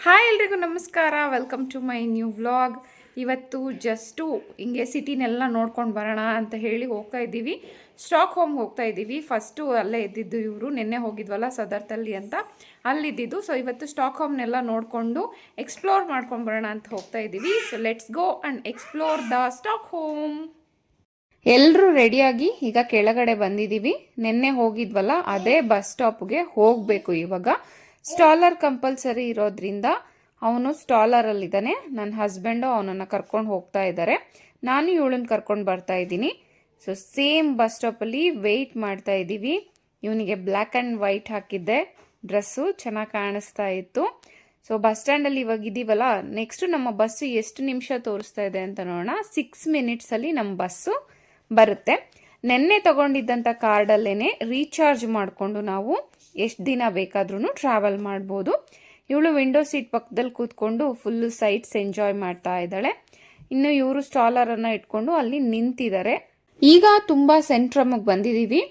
Hi ಎಲ್ರಿಗೂ ನಮಸ್ಕಾರ, welcome to my new vlog. ಇವತ್ತು ಜಸ್ಟು ಹಿಂಗೆ ಸಿಟಿನೆಲ್ಲ ನೋಡ್ಕೊಂಡು ಬರೋಣ ಅಂತ ಹೇಳಿ ಹೋಗ್ತಾ ಇದ್ದೀವಿ. ಸ್ಟಾಕ್ ಹೋಮ್ ಹೋಗ್ತಾ ಇದ್ದೀವಿ. ಫಸ್ಟು ಅಲ್ಲೇ ಇದ್ದಿದ್ದು ಇವರು, ನಿನ್ನೆ ಹೋಗಿದ್ವಲ್ಲ ಸದರ್ತಲ್ಲಿ ಅಂತ, ಅಲ್ಲಿದ್ದಿದ್ದು. ಸೊ ಇವತ್ತು ಸ್ಟಾಕ್ ಹೋಮ್ನೆಲ್ಲ ನೋಡಿಕೊಂಡು ಎಕ್ಸ್ಪ್ಲೋರ್ ಮಾಡ್ಕೊಂಡು ಬರೋಣ ಅಂತ ಹೋಗ್ತಾ ಇದ್ದೀವಿ. So let's go and explore the stock home. ಎಲ್ಲರೂ ರೆಡಿಯಾಗಿ ಈಗ ಕೆಳಗಡೆ ಬಂದಿದ್ದೀವಿ. ನಿನ್ನೆ ಹೋಗಿದ್ವಲ್ಲ ಅದೇ ಬಸ್ ಸ್ಟಾಪ್ಗೆ ಹೋಗಬೇಕು ಇವಾಗ. ಸ್ಟಾಲರ್ ಕಂಪಲ್ಸರಿ ಇರೋದ್ರಿಂದ ಅವನು ಸ್ಟಾಲರಲ್ಲಿದ್ದಾನೆ. ನನ್ನ ಹಸ್ಬೆಂಡು ಅವನನ್ನು ಕರ್ಕೊಂಡು ಹೋಗ್ತಾ ಇದ್ದಾರೆ. ನಾನು ಇವಳನ್ನ ಕರ್ಕೊಂಡು ಬರ್ತಾ ಇದ್ದೀನಿ. ಸೊ ಸೇಮ್ ಬಸ್ ಸ್ಟಾಪಲ್ಲಿ ವೆಯ್ಟ್ ಮಾಡ್ತಾ ಇದ್ದೀವಿ. ಇವನಿಗೆ ಬ್ಲ್ಯಾಕ್ ಆ್ಯಂಡ್ ವೈಟ್ ಹಾಕಿದ್ದೆ, ಡ್ರೆಸ್ಸು ಚೆನ್ನಾಗಿ ಕಾಣಿಸ್ತಾ ಇತ್ತು. ಸೊ ಬಸ್ ಸ್ಟ್ಯಾಂಡಲ್ಲಿ ಇವಾಗ ಇದ್ದೀವಲ್ಲ, ನೆಕ್ಸ್ಟ್ ನಮ್ಮ ಬಸ್ಸು ಎಷ್ಟು ನಿಮಿಷ ತೋರಿಸ್ತಾ ಇದೆ ಅಂತ ನೋಡೋಣ. 6 ಮಿನಿಟ್ಸಲ್ಲಿ ನಮ್ಮ ಬಸ್ಸು ಬರುತ್ತೆ. ನೆನ್ನೆ ತಗೊಂಡಿದ್ದಂಥ ಕಾರ್ಡಲ್ಲೇ ರೀಚಾರ್ಜ್ ಮಾಡಿಕೊಂಡು ನಾವು ಎಷ್ಟು ದಿನ ಬೇಕಾದ್ರೂ ಟ್ರಾವೆಲ್ ಮಾಡ್ಬೋದು. ಇವಳು ವಿಂಡೋ ಸೀಟ್ ಪಕ್ಕದಲ್ಲಿ ಕೂತ್ಕೊಂಡು ಫುಲ್ಲು ಸೈಟ್ಸ್ ಎಂಜಾಯ್ ಮಾಡ್ತಾ ಇದ್ದಾಳೆ. ಇನ್ನು ಇವರು ಸ್ಟಾಲರನ್ನು ಇಟ್ಕೊಂಡು ಅಲ್ಲಿ ನಿಂತಿದ್ದಾರೆ. ಈಗ ತುಂಬ ಸೆಂಟ್ರಮ್ಗೆ ಬಂದಿದ್ದೀವಿ.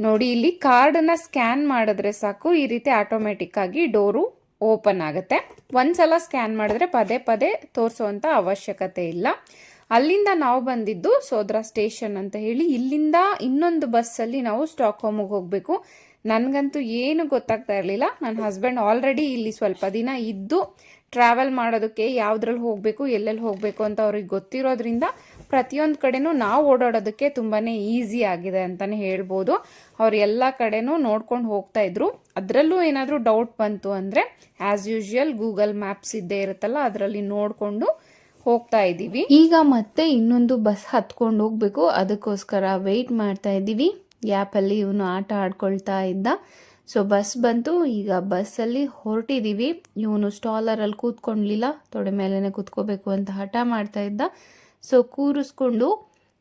ನೋಡಿ, ಇಲ್ಲಿ ಕಾರ್ಡನ್ನು ಸ್ಕ್ಯಾನ್ ಮಾಡಿದ್ರೆ ಸಾಕು, ಈ ರೀತಿ ಆಟೋಮೆಟಿಕ್ ಆಗಿ ಡೋರು ಓಪನ್ ಆಗುತ್ತೆ. ಒಂದ್ಸಲ ಸ್ಕ್ಯಾನ್ ಮಾಡಿದ್ರೆ ಪದೇ ಪದೇ ತೋರಿಸುವಂಥ ಅವಶ್ಯಕತೆ ಇಲ್ಲ. ಅಲ್ಲಿಂದ ನಾವು ಬಂದಿದ್ದು ಸೋದ್ರಾ ಸ್ಟೇಷನ್ ಅಂತ ಹೇಳಿ. ಇಲ್ಲಿಂದ ಇನ್ನೊಂದು ಬಸ್ಸಲ್ಲಿ ನಾವು ಸ್ಟಾಕ್ ಹೋಮಿಗೆ ಹೋಗಬೇಕು. ನನಗಂತೂ ಏನು ಗೊತ್ತಾಗ್ತಾ ಇರಲಿಲ್ಲ. ನನ್ನ ಹಸ್ಬೆಂಡ್ ಆಲ್ರೆಡಿ ಇಲ್ಲಿ ಸ್ವಲ್ಪ ದಿನ ಇದ್ದು ಟ್ರಾವೆಲ್ ಮಾಡೋದಕ್ಕೆ ಯಾವುದ್ರಲ್ಲಿ ಹೋಗಬೇಕು, ಎಲ್ಲೆಲ್ಲಿ ಹೋಗಬೇಕು ಅಂತ ಅವ್ರಿಗೆ ಗೊತ್ತಿರೋದ್ರಿಂದ ಪ್ರತಿಯೊಂದು ಕಡೆನೂ ನಾವು ಓಡಾಡೋದಕ್ಕೆ ತುಂಬಾ ಈಸಿ ಆಗಿದೆ ಅಂತಲೇ ಹೇಳ್ಬೋದು. ಅವ್ರು ಎಲ್ಲ ಕಡೆನೂ ನೋಡ್ಕೊಂಡು ಹೋಗ್ತಾ ಇದ್ರು. ಅದರಲ್ಲೂ ಏನಾದರೂ ಡೌಟ್ ಬಂತು ಅಂದರೆ ಆ್ಯಸ್ ಯೂಶುವಲ್ ಗೂಗಲ್ ಮ್ಯಾಪ್ಸ್ ಇದ್ದೇ ಇರುತ್ತಲ್ಲ, ಅದರಲ್ಲಿ ನೋಡಿಕೊಂಡು ಹೋಗ್ತಾ ಇದ್ದೀವಿ. ಈಗ ಮತ್ತೆ ಇನ್ನೊಂದು ಬಸ್ ಹತ್ಕೊಂಡು ಹೋಗ್ಬೇಕು, ಅದಕ್ಕೋಸ್ಕರ ವೆಯ್ಟ್ ಮಾಡ್ತಾ ಇದ್ದೀವಿ. ಗ್ಯಾಪಲ್ಲಿ ಇವನು ಆಟ ಆಡ್ಕೊಳ್ತಾ ಇದ್ದ. ಸೊ ಬಸ್ ಬಂತು, ಈಗ ಬಸ್ಸಲ್ಲಿ ಹೊರಟಿದ್ದೀವಿ. ಇವನು ಸ್ಟಾಲರಲ್ಲಿ ಕೂತ್ಕೊಂಡ್ಲಿಲ್ಲ, ತೊಡೆ ಮೇಲೇ ಕೂತ್ಕೋಬೇಕು ಅಂತ ಹಠ ಮಾಡ್ತಾ ಇದ್ದ. ಸೊ ಕೂರಿಸ್ಕೊಂಡು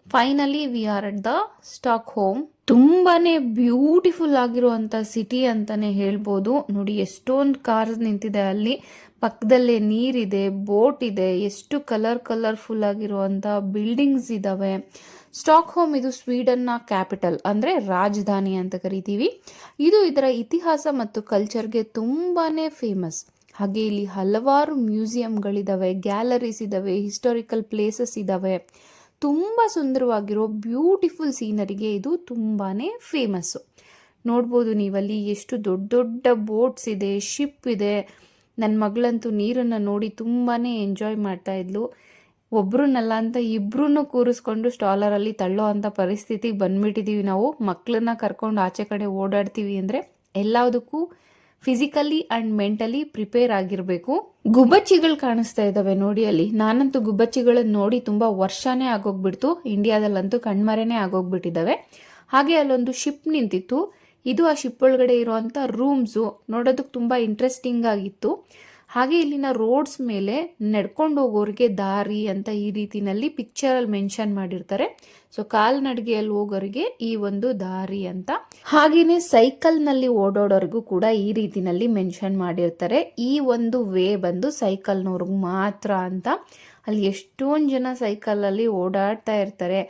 finally we are at the Stockholm. ತುಂಬಾನೇ ಬ್ಯೂಟಿಫುಲ್ ಆಗಿರುವಂಥ ಸಿಟಿ ಅಂತಾನೆ ಹೇಳ್ಬೋದು. ನೋಡಿ, ಎಷ್ಟೊಂದು ಕಾರ್ಸ್ ನಿಂತಿದೆ ಅಲ್ಲಿ, ಪಕ್ಕದಲ್ಲೇ ನೀರಿದೆ, ಬೋಟ್ ಇದೆ, ಎಷ್ಟು ಕಲರ್ಫುಲ್ ಆಗಿರುವಂಥ ಬಿಲ್ಡಿಂಗ್ಸ್ ಇದ್ದಾವೆ. ಸ್ಟಾಕ್ ಹೋಮ್ ಇದು ಸ್ವೀಡನ್ನ ಕ್ಯಾಪಿಟಲ್, ಅಂದರೆ ರಾಜಧಾನಿ ಅಂತ ಕರಿತೀವಿ. ಇದು ಇದರ ಇತಿಹಾಸ ಮತ್ತು ಕಲ್ಚರ್ಗೆ ತುಂಬಾ ಫೇಮಸ್. ಹಾಗೆ ಇಲ್ಲಿ ಹಲವಾರು ಮ್ಯೂಸಿಯಂಗಳಿದ್ದಾವೆ, ಗ್ಯಾಲರೀಸ್ ಇದ್ದಾವೆ, ಹಿಸ್ಟಾರಿಕಲ್ ಪ್ಲೇಸಸ್ ಇದ್ದಾವೆ. ತುಂಬ ಸುಂದರವಾಗಿರೋ ಬ್ಯೂಟಿಫುಲ್ ಸೀನರಿಗೆ ಇದು ತುಂಬಾ ಫೇಮಸ್ಸು. ನೋಡ್ಬೋದು ನೀವಲ್ಲಿ ಎಷ್ಟು ದೊಡ್ಡ ದೊಡ್ಡ ಬೋಟ್ಸ್ ಇದೆ, ಶಿಪ್ ಇದೆ. ನನ್ನ ಮಗಳಂತೂ ನೀರನ್ನು ನೋಡಿ ತುಂಬಾ ಎಂಜಾಯ್ ಮಾಡ್ತಾ ಇದ್ಲು. ಒಬ್ರನ್ನಲ್ಲ ಅಂತ ಇಬ್ರು ಕೂರಿಸ್ಕೊಂಡು ಸ್ಟಾಲರಲ್ಲಿ ತಳ್ಳೋ ಅಂಥ ಪರಿಸ್ಥಿತಿಗೆ ಬಂದ್ಬಿಟ್ಟಿದ್ದೀವಿ ನಾವು. ಮಕ್ಕಳನ್ನ ಕರ್ಕೊಂಡು ಆಚೆ ಕಡೆ ಓಡಾಡ್ತೀವಿ ಅಂದರೆ ಎಲ್ಲದಕ್ಕೂ ಫಿಸಿಕಲಿ ಆ್ಯಂಡ್ ಮೆಂಟಲಿ ಪ್ರಿಪೇರ್ ಆಗಿರಬೇಕು. ಗುಬ್ಬಚ್ಚಿಗಳು ಕಾಣಿಸ್ತಾ ಇದ್ದಾವೆ ನೋಡಿ ಅಲ್ಲಿ. ನಾನಂತೂ ಗುಬ್ಬಚ್ಚಿಗಳನ್ನ ನೋಡಿ ತುಂಬ ವರ್ಷನೇ ಆಗೋಗ್ಬಿಡ್ತು. ಇಂಡಿಯಾದಲ್ಲಂತೂ ಕಣ್ಮರೆನೇ ಆಗೋಗ್ಬಿಟ್ಟಿದ್ದಾವೆ. ಹಾಗೆ ಅಲ್ಲೊಂದು ಶಿಪ್ ನಿಂತಿತ್ತು. ಇದು ಆ ಶಿಪ್ ಒಳಗಡೆ ಇರುವಂಥ ರೂಮ್ಸು, ನೋಡೋದಕ್ಕೆ ತುಂಬ ಇಂಟ್ರೆಸ್ಟಿಂಗ್ ಆಗಿತ್ತು. ಹಾಗೆ ಇಲ್ಲಿನ ರೋಡ್ಸ್ ಮೇಲೆ ನಡ್ಕೊಂಡು ಹೋಗೋರಿಗೆ ದಾರಿ ಅಂತ ಈ ರೀತಿನಲ್ಲಿ ಪಿಕ್ಚರಲ್ಲಿ ಮೆನ್ಷನ್ ಮಾಡಿರ್ತಾರೆ. ಸೊ ಕಾಲ್ನಡಿಗೆಯಲ್ಲಿ ಹೋಗೋರಿಗೆ ಈ ಒಂದು ದಾರಿ ಅಂತ. ಹಾಗೇನೆ ಸೈಕಲ್ನಲ್ಲಿ ಓಡಾಡೋರಿಗೂ ಕೂಡ ಈ ರೀತಿನಲ್ಲಿ ಮೆನ್ಷನ್ ಮಾಡಿರ್ತಾರೆ. ಈ ಒಂದು ವೇ ಬಂದು ಸೈಕಲ್ನವ್ರಿಗೆ ಮಾತ್ರ ಅಂತ. ಅಲ್ಲಿ ಎಷ್ಟೊಂದು ಜನ ಸೈಕಲಲ್ಲಿ ಓಡಾಡ್ತಾ ಇರ್ತಾರೆ.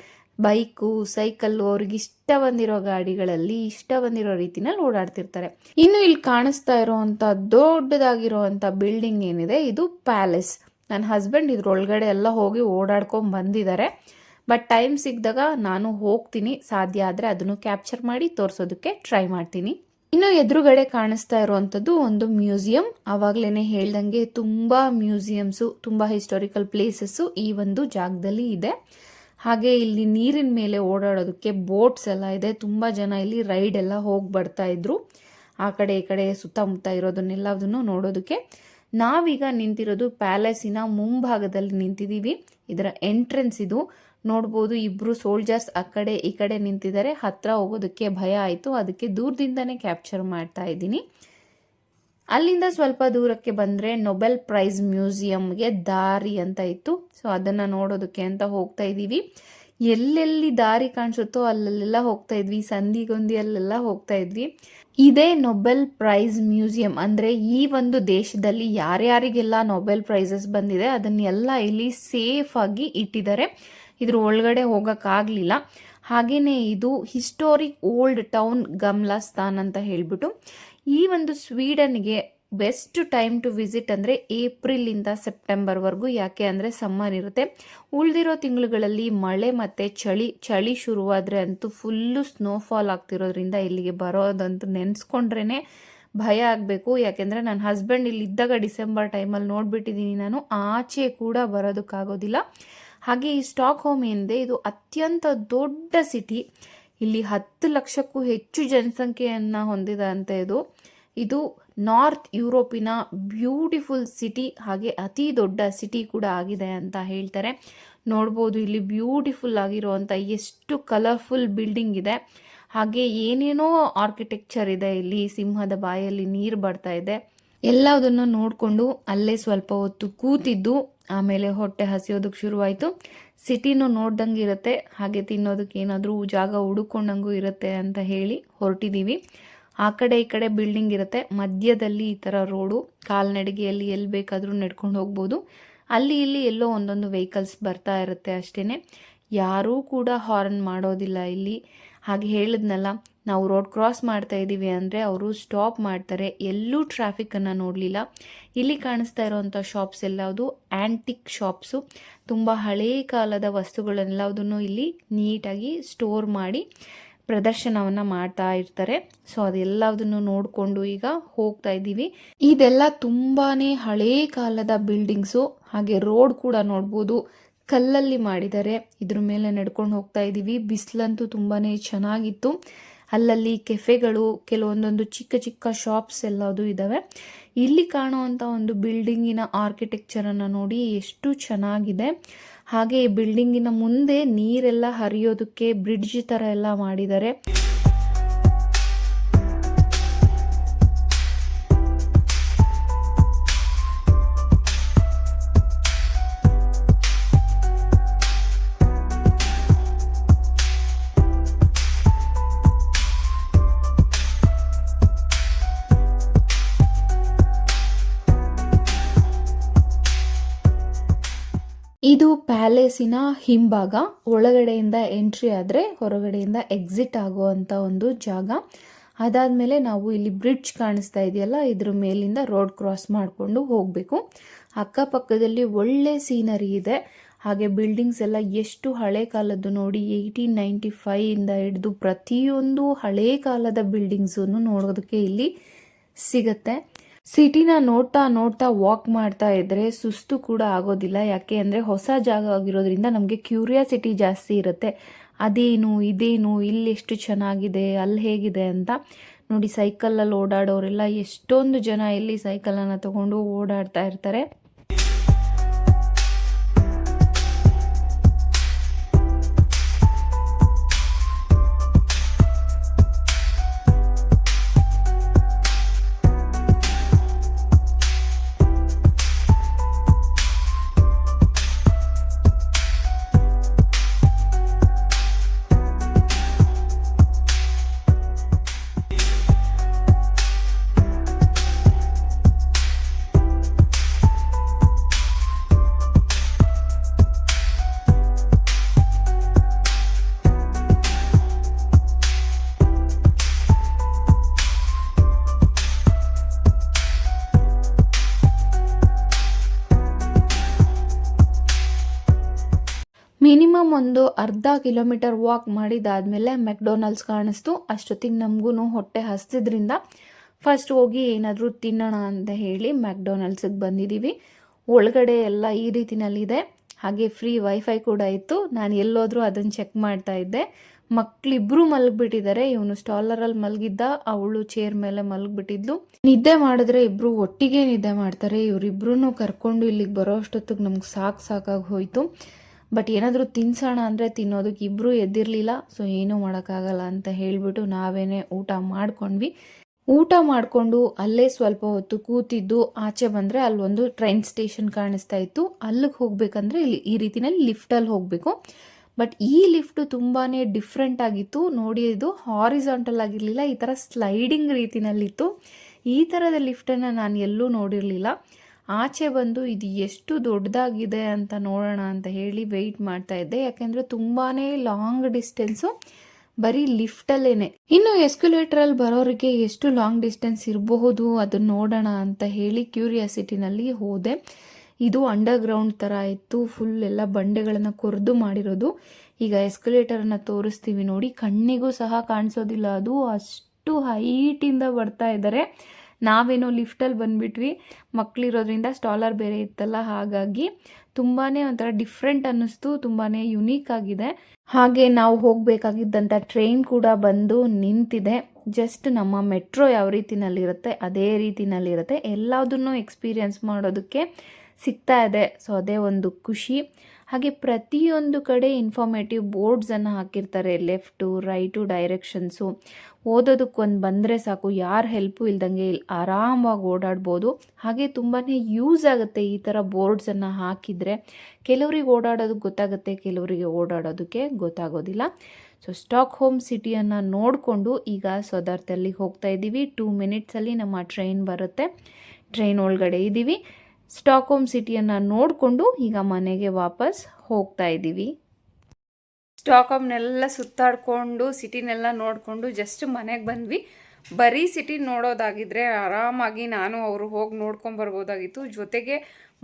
ಬೈಕು, ಸೈಕಲ್ಲು, ಅವ್ರಿಗೆ ಇಷ್ಟ ಬಂದಿರೋ ಗಾಡಿಗಳಲ್ಲಿ ಇಷ್ಟ ಬಂದಿರೋ ರೀತಿನಲ್ಲಿ ಓಡಾಡ್ತಿರ್ತಾರೆ. ಇನ್ನು ಇಲ್ಲಿ ಕಾಣಿಸ್ತಾ ಇರೋವಂಥ ದೊಡ್ಡದಾಗಿರೋವಂಥ ಬಿಲ್ಡಿಂಗ್ ಏನಿದೆ, ಇದು ಪ್ಯಾಲೇಸ್. ನನ್ನ ಹಸ್ಬೆಂಡ್ ಇದ್ರೊಳಗಡೆ ಎಲ್ಲ ಹೋಗಿ ಓಡಾಡ್ಕೊಂಡು ಬಂದಿದ್ದಾರೆ. ಬಟ್ ಟೈಮ್ ಸಿಕ್ಕಿದಾಗ ನಾನು ಹೋಗ್ತೀನಿ, ಸಾಧ್ಯ ಆದರೆ ಅದನ್ನು ಕ್ಯಾಪ್ಚರ್ ಮಾಡಿ ತೋರಿಸೋದಕ್ಕೆ ಟ್ರೈ ಮಾಡ್ತೀನಿ. ಇನ್ನು ಎದುರುಗಡೆ ಕಾಣಿಸ್ತಾ ಇರುವಂಥದ್ದು ಒಂದು ಮ್ಯೂಸಿಯಂ. ಆವಾಗಲೇ ಹೇಳ್ದಂಗೆ ತುಂಬ ಮ್ಯೂಸಿಯಮ್ಸು, ತುಂಬ ಹಿಸ್ಟಾರಿಕಲ್ ಪ್ಲೇಸಸ್ಸು ಈ ಒಂದು ಜಾಗದಲ್ಲಿ ಇದೆ. ಹಾಗೆ ಇಲ್ಲಿ ನೀರಿನ ಮೇಲೆ ಓಡಾಡೋದಕ್ಕೆ ಬೋಟ್ಸ್ ಎಲ್ಲ ಇದೆ. ತುಂಬ ಜನ ಇಲ್ಲಿ ರೈಡ್ ಎಲ್ಲ ಹೋಗಿ ಬರ್ತಾ ಇದ್ರು. ಆ ಕಡೆ ಈ ಕಡೆ ಸುತ್ತಮುತ್ತ ಇರೋದನ್ನೆಲ್ಲದನ್ನು ನೋಡೋದಕ್ಕೆ. ನಾವೀಗ ನಿಂತಿರೋದು ಪ್ಯಾಲೇಸಿನ ಮುಂಭಾಗದಲ್ಲಿ ನಿಂತಿದ್ದೀವಿ. ಇದರ ಎಂಟ್ರೆನ್ಸ್ ಇದು. ನೋಡ್ಬೋದು, ಇಬ್ರು ಸೋಲ್ಜರ್ಸ್ ಆ ಕಡೆ ಈ ಕಡೆ ನಿಂತಿದ್ದಾರೆ. ಹತ್ರ ಹೋಗೋದಕ್ಕೆ ಭಯ ಆಯಿತು, ಅದಕ್ಕೆ ದೂರದಿಂದನೇ ಕ್ಯಾಪ್ಚರ್ ಮಾಡ್ತಾ ಇದ್ದೀನಿ. ಅಲ್ಲಿಂದ ಸ್ವಲ್ಪ ದೂರಕ್ಕೆ ಬಂದರೆ ನೊಬೆಲ್ ಪ್ರೈಸ್ ಮ್ಯೂಸಿಯಂಗೆ ದಾರಿ ಅಂತ ಇತ್ತು. ಸೊ ಅದನ್ನು ನೋಡೋದಕ್ಕೆ ಅಂತ ಹೋಗ್ತಾ ಇದ್ದೀವಿ. ಎಲ್ಲೆಲ್ಲಿ ದಾರಿ ಕಾಣಿಸುತ್ತೋ ಅಲ್ಲೆಲ್ಲ ಹೋಗ್ತಾ ಇದ್ವಿ, ಸಂದಿಗೊಂದಿಯಲ್ಲೆಲ್ಲ ಹೋಗ್ತಾ ಇದ್ವಿ. ಇದೇ ನೊಬೆಲ್ ಪ್ರೈಸ್ ಮ್ಯೂಸಿಯಂ. ಅಂದರೆ ಈ ಒಂದು ದೇಶದಲ್ಲಿ ಯಾರ್ಯಾರಿಗೆಲ್ಲ ನೊಬೆಲ್ ಪ್ರೈಸಸ್ ಬಂದಿದೆ ಅದನ್ನೆಲ್ಲ ಇಲ್ಲಿ ಸೇಫ್ ಆಗಿ ಇಟ್ಟಿದ್ದಾರೆ. ಇದ್ರ ಒಳಗಡೆ ಹೋಗೋಕ್ಕಾಗಲಿಲ್ಲ. ಹಾಗೆಯೇ ಇದು ಹಿಸ್ಟೋರಿಕ್ ಓಲ್ಡ್ ಟೌನ್ ಗಮ್ಲಾಸ್ಥಾನ್ ಅಂತ ಹೇಳಿಬಿಟ್ಟು ಈ ಒಂದು ಸ್ವೀಡನ್ಗೆ ಬೆಸ್ಟ್ ಟೈಮ್ ಟು ವಿಸಿಟ್ ಅಂದರೆ ಏಪ್ರಿಲಿಂದ ಸೆಪ್ಟೆಂಬರ್ವರೆಗೂ. ಯಾಕೆ ಅಂದರೆ ಸಮ್ಮರ್ ಇರುತ್ತೆ. ಉಳಿದಿರೋ ತಿಂಗಳುಗಳಲ್ಲಿ ಮಳೆ ಮತ್ತು ಚಳಿ ಶುರುವಾದರೆ ಅಂತೂ ಫುಲ್ಲು ಸ್ನೋಫಾಲ್ ಆಗ್ತಿರೋದ್ರಿಂದ ಇಲ್ಲಿಗೆ ಬರೋದಂತೂ ನೆನೆಸ್ಕೊಂಡ್ರೇ ಭಯ ಆಗಬೇಕು. ಯಾಕೆಂದರೆ ನನ್ನ ಹಸ್ಬೆಂಡ್ ಇಲ್ಲಿದ್ದಾಗ ಡಿಸೆಂಬರ್ ಟೈಮಲ್ಲಿ ನೋಡಿಬಿಟ್ಟಿದ್ದೀನಿ ನಾನು. ಆಚೆ ಕೂಡ ಬರೋದಕ್ಕಾಗೋದಿಲ್ಲ. ಹಾಗೆ ಈ ಸ್ಟಾಕ್ ಹೋಮ್ ಏನಿದೆ ಇದು ಅತ್ಯಂತ ದೊಡ್ಡ ಸಿಟಿ. ಇಲ್ಲಿ 10 ಲಕ್ಷಕ್ಕೂ ಹೆಚ್ಚು ಜನಸಂಖ್ಯೆಯನ್ನು ಹೊಂದಿದೆ ಅಂತ ಇದು ನಾರ್ತ್ ಯುರೋಪಿನ ಬ್ಯೂಟಿಫುಲ್ ಸಿಟಿ, ಹಾಗೆ ಅತಿ ದೊಡ್ಡ ಸಿಟಿ ಕೂಡ ಆಗಿದೆ ಅಂತ ಹೇಳ್ತಾರೆ. ನೋಡ್ಬೋದು ಇಲ್ಲಿ ಬ್ಯೂಟಿಫುಲ್ ಆಗಿರುವಂಥ ಎಷ್ಟು ಕಲರ್ಫುಲ್ ಬಿಲ್ಡಿಂಗ್ ಇದೆ. ಹಾಗೆ ಏನೇನೋ ಆರ್ಕಿಟೆಕ್ಚರ್ ಇದೆ. ಇಲ್ಲಿ ಸಿಂಹದ ಬಾಯಲ್ಲಿ ನೀರು ಬರ್ತಾ ಇದೆ. ಎಲ್ಲದನ್ನು ನೋಡಿಕೊಂಡು ಅಲ್ಲೇ ಸ್ವಲ್ಪ ಹೊತ್ತು ಕೂತಿದ್ದು ಆಮೇಲೆ ಹೊಟ್ಟೆ ಹಸಿಯೋದಕ್ಕೆ ಶುರುವಾಯಿತು. ಸಿಟಿನೂ ನೋಡ್ದಂಗೆ ಇರುತ್ತೆ, ಹಾಗೆ ತಿನ್ನೋದಕ್ಕೆ ಏನಾದರೂ ಜಾಗ ಹುಡುಕೊಂಡಂಗೂ ಇರುತ್ತೆ ಅಂತ ಹೇಳಿ ಹೊರಟಿದ್ದೀವಿ. ಆ ಕಡೆ ಈ ಕಡೆ ಬಿಲ್ಡಿಂಗ್ ಇರುತ್ತೆ, ಮಧ್ಯದಲ್ಲಿ ಈ ಥರ ರೋಡು, ಕಾಲ್ನಡಿಗೆಯಲ್ಲಿ ಎಲ್ಲಿ ಬೇಕಾದರೂ ನಡ್ಕೊಂಡು ಹೋಗ್ಬೋದು. ಅಲ್ಲಿ ಇಲ್ಲಿ ಎಲ್ಲೋ ಒಂದೊಂದು ವೆಹಿಕಲ್ಸ್ ಬರ್ತಾ ಇರುತ್ತೆ ಅಷ್ಟೇ. ಯಾರೂ ಕೂಡ ಹಾರ್ನ್ ಮಾಡೋದಿಲ್ಲ ಇಲ್ಲಿ. ಹಾಗೆ ಹೇಳಿದ್ನಲ್ಲ, ನಾವು ರೋಡ್ ಕ್ರಾಸ್ ಮಾಡ್ತಾ ಇದ್ದೀವಿ ಅಂದರೆ ಅವರು ಸ್ಟಾಪ್ ಮಾಡ್ತಾರೆ. ಎಲ್ಲೂ ಟ್ರಾಫಿಕನ್ನು ನೋಡಲಿಲ್ಲ. ಇಲ್ಲಿ ಕಾಣಿಸ್ತಾ ಇರೋವಂಥ ಶಾಪ್ಸ್ ಎಲ್ಲವುದು ಆ್ಯಂಟಿಕ್ ಶಾಪ್ಸು. ತುಂಬ ಹಳೆಯ ಕಾಲದ ವಸ್ತುಗಳನ್ನೆಲ್ಲದನ್ನು ಇಲ್ಲಿ ನೀಟಾಗಿ ಸ್ಟೋರ್ ಮಾಡಿ ಪ್ರದರ್ಶನವನ್ನು ಮಾಡ್ತಾ ಇರ್ತಾರೆ. ಸೊ ಅದೆಲ್ಲದನ್ನು ನೋಡಿಕೊಂಡು ಈಗ ಹೋಗ್ತಾ ಇದ್ದೀವಿ. ಇದೆಲ್ಲ ತುಂಬಾ ಹಳೆಯ ಕಾಲದ ಬಿಲ್ಡಿಂಗ್ಸು. ಹಾಗೆ ರೋಡ್ ಕೂಡ ನೋಡ್ಬೋದು, ಕಲ್ಲಲ್ಲಿ ಮಾಡಿದ್ದಾರೆ. ಇದ್ರ ಮೇಲೆ ನಡ್ಕೊಂಡು ಹೋಗ್ತಾ ಇದ್ದೀವಿ. ಬಿಸಿಲಂತೂ ತುಂಬಾ ಚೆನ್ನಾಗಿತ್ತು. ಅಲ್ಲಲ್ಲಿ ಕೆಫೆಗಳು, ಕೆಲವೊಂದೊಂದು ಚಿಕ್ಕ ಚಿಕ್ಕ ಶಾಪ್ಸ್ ಎಲ್ಲದು ಇದ್ದಾವೆ. ಇಲ್ಲಿ ಕಾಣುವಂಥ ಒಂದು ಬಿಲ್ಡಿಂಗಿನ ಆರ್ಕಿಟೆಕ್ಚರನ್ನು ನೋಡಿ ಎಷ್ಟು ಚೆನ್ನಾಗಿದೆ. ಹಾಗೆ ಈ ಬಿಲ್ಡಿಂಗಿನ ಮುಂದೆ ನೀರೆಲ್ಲ ಹರಿಯೋದಕ್ಕೆ ಬ್ರಿಡ್ಜ್ ಥರ ಎಲ್ಲ ಮಾಡಿದ್ದಾರೆ. ಇದು ಪ್ಯಾಲೇಸಿನ ಹಿಂಭಾಗ. ಒಳಗಡೆಯಿಂದ ಎಂಟ್ರಿ ಆದರೆ ಹೊರಗಡೆಯಿಂದ ಎಕ್ಸಿಟ್ ಆಗುವಂಥ ಒಂದು ಜಾಗ. ಅದಾದಮೇಲೆ ನಾವು ಇಲ್ಲಿ ಬ್ರಿಡ್ಜ್ ಕಾಣಿಸ್ತಾ ಇದೆಯಲ್ಲ, ಇದ್ರ ಮೇಲಿಂದ ರೋಡ್ ಕ್ರಾಸ್ ಮಾಡಿಕೊಂಡು ಹೋಗಬೇಕು. ಅಕ್ಕಪಕ್ಕದಲ್ಲಿ ಒಳ್ಳೆ ಸೀನರಿ ಇದೆ. ಹಾಗೆ ಬಿಲ್ಡಿಂಗ್ಸ್ ಎಲ್ಲ ಎಷ್ಟು ಹಳೆ ಕಾಲದ್ದು ನೋಡಿ. 1895ಇಂದ ಹಿಡಿದು ಪ್ರತಿಯೊಂದು ಹಳೆ ಕಾಲದ ಬಿಲ್ಡಿಂಗ್ಸನ್ನು ನೋಡೋದಕ್ಕೆ ಇಲ್ಲಿ ಸಿಗತ್ತೆ. ಸಿಟಿನ ನೋಡ್ತಾ ನೋಡ್ತಾ ವಾಕ್ ಮಾಡ್ತಾ ಇದ್ರೆ ಸುಸ್ತು ಕೂಡ ಆಗೋದಿಲ್ಲ. ಯಾಕೆ ಅಂದರೆ ಹೊಸ ಜಾಗ ಆಗಿರೋದ್ರಿಂದ ನಮಗೆ ಕ್ಯೂರಿಯಾಸಿಟಿ ಜಾಸ್ತಿ ಇರುತ್ತೆ. ಅದೇನು ಇದೇನು, ಇಲ್ಲಿ ಎಷ್ಟು ಚೆನ್ನಾಗಿದೆ, ಅಲ್ಲಿ ಹೇಗಿದೆ ಅಂತ. ನೋಡಿ, ಸೈಕಲಲ್ಲಿ ಓಡಾಡೋರೆಲ್ಲ ಎಷ್ಟೊಂದು ಜನ ಇಲ್ಲಿ ಸೈಕಲನ್ನು ತಗೊಂಡು ಓಡಾಡ್ತಾ ಇರ್ತಾರೆ. ಮಿನಿಮಮ್ ಒಂದು ಅರ್ಧ ಕಿಲೋಮೀಟರ್ ವಾಕ್ ಮಾಡಿದಾದ್ಮೇಲೆ ಮೆಕ್ಡೊನಾಲ್ಡ್ಸ್ ಕಾಣಿಸ್ತು. ಅಷ್ಟೊತ್ತಿಗೆ ನಮಗೂ ಹೊಟ್ಟೆ ಹಸ್ತಿದ್ರಿಂದ ಫಸ್ಟ್ ಹೋಗಿ ಏನಾದರೂ ತಿನ್ನೋಣ ಅಂತ ಹೇಳಿ ಮ್ಯಾಕ್ಡೊನಾಲ್ಡ್ಸಿಗೆ ಬಂದಿದ್ದೀವಿ. ಒಳಗಡೆ ಎಲ್ಲ ಈ ರೀತಿನಲ್ಲಿದೆ. ಹಾಗೆ ಫ್ರೀ ವೈಫೈ ಕೂಡ ಇತ್ತು. ನಾನು ಎಲ್ಲೋದ್ರೂ ಅದನ್ನು ಚೆಕ್ ಮಾಡ್ತಾ ಇದ್ದೆ. ಮಕ್ಕಳಿಬ್ರು ಮಲಗಿಬಿಟ್ಟಿದ್ದಾರೆ. ಇವನು ಸ್ಟಾಲರಲ್ಲಿ ಮಲಗಿದ್ದ, ಅವಳು ಚೇರ್ ಮೇಲೆ ಮಲಗಿಬಿಟ್ಟಿದ್ಲು. ನಿದ್ದೆ ಮಾಡಿದ್ರೆ ಇಬ್ರು ಒಟ್ಟಿಗೆ ನಿದ್ದೆ ಮಾಡ್ತಾರೆ. ಇವರಿಬ್ರು ಕರ್ಕೊಂಡು ಇಲ್ಲಿಗೆ ಬರೋ ಅಷ್ಟೊತ್ತಿಗೆ ನಮ್ಗೆ ಸಾಕಾಗಿ ಹೋಯಿತು. ಬಟ್ ಏನಾದರೂ ತಿನ್ಸೋಣ ಅಂದರೆ ತಿನ್ನೋದಕ್ಕೆ ಇಬ್ಬರೂ ಎದ್ದಿರಲಿಲ್ಲ. ಸೊ ಏನೂ ಮಾಡೋಕ್ಕಾಗಲ್ಲ ಅಂತ ಹೇಳಿಬಿಟ್ಟು ನಾವೇನೇ ಊಟ ಮಾಡ್ಕೊಂಡ್ವಿ. ಊಟ ಮಾಡಿಕೊಂಡು ಅಲ್ಲೇ ಸ್ವಲ್ಪ ಹೊತ್ತು ಕೂತಿದ್ದು ಆಚೆ ಬಂದರೆ ಅಲ್ಲೊಂದು ಟ್ರೈನ್ ಸ್ಟೇಷನ್ ಕಾಣಿಸ್ತಾ ಇತ್ತು. ಅಲ್ಲಿಗೆ ಹೋಗಬೇಕಂದ್ರೆ ಇಲ್ಲಿ ಈ ರೀತಿಯಲ್ಲಿ ಲಿಫ್ಟಲ್ಲಿ ಹೋಗಬೇಕು. ಬಟ್ ಈ ಲಿಫ್ಟು ತುಂಬಾ ಡಿಫ್ರೆಂಟ್ ಆಗಿತ್ತು. ನೋಡಿ, ಇದು ಹಾರಿಸಾಂಟಲ್ ಆಗಿರಲಿಲ್ಲ, ಈ ಥರ ಸ್ಲೈಡಿಂಗ್ ರೀತಿನಲ್ಲಿತ್ತು. ಈ ಥರದ ಲಿಫ್ಟನ್ನು ನಾನು ಎಲ್ಲೂ ನೋಡಿರಲಿಲ್ಲ. ಆಚೆ ಬಂದು ಇದು ಎಷ್ಟು ದೊಡ್ಡದಾಗಿದೆ ಅಂತ ನೋಡೋಣ ಅಂತ ಹೇಳಿ ವೆಯ್ಟ್ ಮಾಡ್ತಾ ಇದ್ದೆ. ಯಾಕೆಂದರೆ ತುಂಬಾ ಲಾಂಗ್ ಡಿಸ್ಟೆನ್ಸು ಬರೀ ಲಿಫ್ಟಲ್ಲೇನೆ. ಇನ್ನು ಎಸ್ಕಲೇಟರಲ್ಲಿ ಬರೋರಿಗೆ ಎಷ್ಟು ಲಾಂಗ್ ಡಿಸ್ಟೆನ್ಸ್ ಇರಬಹುದು ಅದನ್ನ ನೋಡೋಣ ಅಂತ ಹೇಳಿ ಕ್ಯೂರಿಯಾಸಿಟಿನಲ್ಲಿ ಹೋದೆ. ಇದು ಅಂಡರ್ಗ್ರೌಂಡ್ ಥರ ಇತ್ತು, ಫುಲ್ ಎಲ್ಲ ಬಂಡೆಗಳನ್ನು ಕೊರೆದು ಮಾಡಿರೋದು. ಈಗ ಎಸ್ಕಲೇಟರನ್ನು ತೋರಿಸ್ತೀವಿ ನೋಡಿ, ಕಣ್ಣಿಗೂ ಸಹ ಕಾಣಿಸೋದಿಲ್ಲ, ಅದು ಅಷ್ಟು ಹೈಟಿಂದ ಬರ್ತಾ ಇದ್ದಾರೆ. ನಾವೇನೋ ಲಿಫ್ಟಲ್ಲಿ ಬಂದುಬಿಟ್ವಿ, ಮಕ್ಕಳಿರೋದ್ರಿಂದ ಸ್ಟಾಲರ್ ಬೇರೆ ಇತ್ತಲ್ಲ, ಹಾಗಾಗಿ ತುಂಬಾ ಒಂಥರ ಡಿಫ್ರೆಂಟ್ ಅನ್ನಿಸ್ತು, ತುಂಬಾ ಯುನೀಕ್ ಆಗಿದೆ. ಹಾಗೆ ನಾವು ಹೋಗಬೇಕಾಗಿದ್ದಂಥ ಟ್ರೈನ್ ಕೂಡ ಬಂದು ನಿಂತಿದೆ. ಜಸ್ಟ್ ನಮ್ಮ ಮೆಟ್ರೋ ಯಾವ ರೀತಿನಲ್ಲಿರುತ್ತೆ ಅದೇ ರೀತಿನಲ್ಲಿರುತ್ತೆ, ಎಲ್ಲದನ್ನು ಎಕ್ಸ್ಪೀರಿಯನ್ಸ್ ಮಾಡೋದಕ್ಕೆ ಸಿಗ್ತಾ ಇದೆ. ಸೊ ಅದೇ ಒಂದು ಖುಷಿ. ಹಾಗೆ ಪ್ರತಿಯೊಂದು ಕಡೆ ಇನ್ಫಾರ್ಮೇಟಿವ್ ಬೋರ್ಡ್ಸನ್ನು ಹಾಕಿರ್ತಾರೆ, ಲೆಫ್ಟು ರೈಟು ಡೈರೆಕ್ಷನ್ಸು. ಓದೋದಕ್ಕೊಂದು ಬಂದರೆ ಸಾಕು, ಯಾರ ಹೆಲ್ಪು ಇಲ್ದಂಗೆ ಇಲ್ಲಿ ಆರಾಮಾಗಿ ಓಡಾಡ್ಬೋದು. ಹಾಗೆ ತುಂಬಾ ಯೂಸ್ ಆಗುತ್ತೆ ಈ ಥರ ಬೋರ್ಡ್ಸನ್ನು ಹಾಕಿದರೆ. ಕೆಲವ್ರಿಗೆ ಓಡಾಡೋದಕ್ಕೆ ಗೊತ್ತಾಗುತ್ತೆ, ಕೆಲವರಿಗೆ ಓಡಾಡೋದಕ್ಕೆ ಗೊತ್ತಾಗೋದಿಲ್ಲ. ಸೊ ಸ್ಟಾಕ್ ಹೋಮ್ ಸಿಟಿಯನ್ನು ನೋಡಿಕೊಂಡು ಈಗ ಸೊದರ್ತಲ್ಲಿಗೆ ಹೋಗ್ತಾ ಇದ್ದೀವಿ. 2 ಮಿನಿಟ್ಸಲ್ಲಿ ನಮ್ಮ ಟ್ರೈನ್ ಬರುತ್ತೆ. ಟ್ರೈನ್ ಒಳಗಡೆ ಇದ್ದೀವಿ. ಸ್ಟಾಕ್ ಹೋಮ್ ಸಿಟಿಯನ್ನು ನೋಡಿಕೊಂಡು ಈಗ ಮನೆಗೆ ವಾಪಸ್ ಹೋಗ್ತಾ ಇದ್ದೀವಿ. ಸ್ಟಾಕ್ ಹೋಮ್ನೆಲ್ಲ ಸುತ್ತಾಡಿಕೊಂಡು ಸಿಟಿನೆಲ್ಲ ನೋಡಿಕೊಂಡು ಜಸ್ಟ್ ಮನೆಗೆ ಬಂದ್ವಿ. ಬರೀ ಸಿಟಿ ನೋಡೋದಾಗಿದ್ದರೆ ಆರಾಮಾಗಿ ನಾನು ಅವರು ಹೋಗಿ ನೋಡ್ಕೊಂಬರ್ಬೋದಾಗಿತ್ತು. ಜೊತೆಗೆ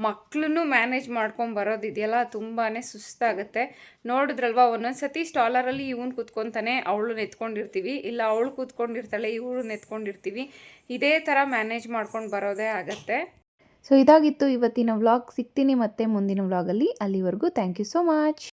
ಮಕ್ಕಳನ್ನು ಮ್ಯಾನೇಜ್ ಮಾಡ್ಕೊಂಬರೋದಿದೆಯಲ್ಲ, ತುಂಬಾ ಸುಸ್ತಾಗುತ್ತೆ. ನೋಡಿದ್ರಲ್ವ, ಒಂದೊಂದು ಸತಿ ಸ್ಟಾಲರಲ್ಲಿ ಇವನು ಕೂತ್ಕೊತಾನೆ, ಅವಳು ನೆತ್ಕೊಂಡಿರ್ತೀವಿ, ಇಲ್ಲ ಅವಳು ಕೂತ್ಕೊಂಡಿರ್ತಾಳೆ, ಇವಳು ನೆತ್ಕೊಂಡಿರ್ತೀವಿ. ಇದೇ ಥರ ಮ್ಯಾನೇಜ್ ಮಾಡ್ಕೊಂಡು ಬರೋದೇ ಆಗುತ್ತೆ. ಸೊ ಇದಾಗಿತ್ತು ಇವತ್ತಿನ ವ್ಲಾಗ್. ಸಿಗ್ತೀನಿ ಮತ್ತೆ ಮುಂದಿನ ವ್ಲಾಗಲ್ಲಿ. ಅಲ್ಲಿವರೆಗೂ ಥ್ಯಾಂಕ್ ಯು ಸೋ ಮಚ್.